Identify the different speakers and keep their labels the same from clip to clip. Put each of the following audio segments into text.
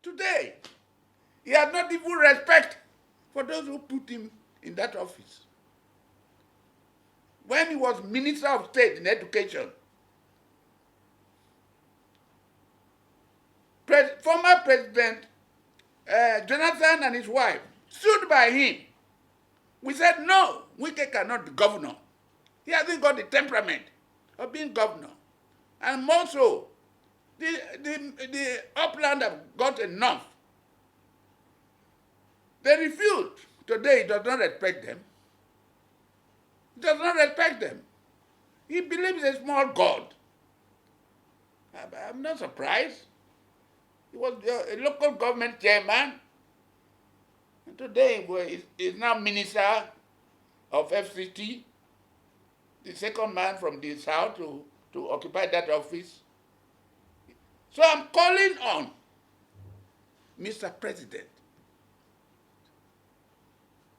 Speaker 1: Today, he has not even respect for those who put him in that office. When he was Minister of State in Education, former President Jonathan and his wife stood by him. We said, no, Wike cannot be governor. He hasn't got the temperament of being governor. And more so, the upland have got enough. They refused. Today, he does not respect them. He does not respect them. He believes a small God. I'm not surprised. He was a local government chairman. And today, he's now Minister of FCT, the second man from the South to occupy that office. So I'm calling on Mr. President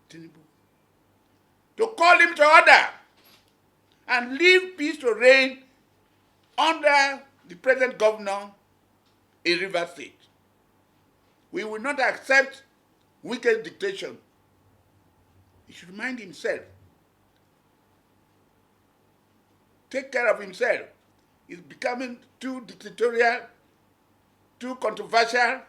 Speaker 1: Tinubu to call him to order and leave peace to reign under the present governor in Rivers State. We will not accept wicked dictation. He should mind himself. Take care of himself. He's becoming too dictatorial, too controversial.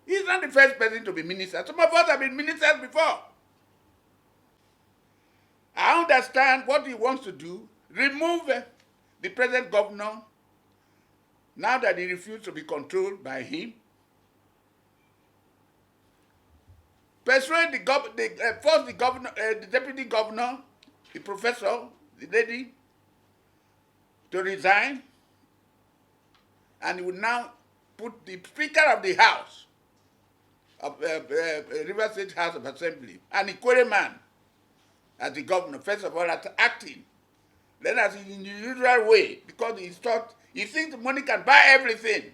Speaker 1: He's not the first person to be minister. Some of us have been ministers before. I understand what he wants to do, remove the present governor, now that he refused to be controlled by him. Persuade force the governor, the deputy governor, the professor, the lady, to resign, and he would now put the Speaker of the House of River State House of Assembly, an Ikwere man, as the governor, first of all, as acting, then as in the usual way, because he thinks money can buy everything.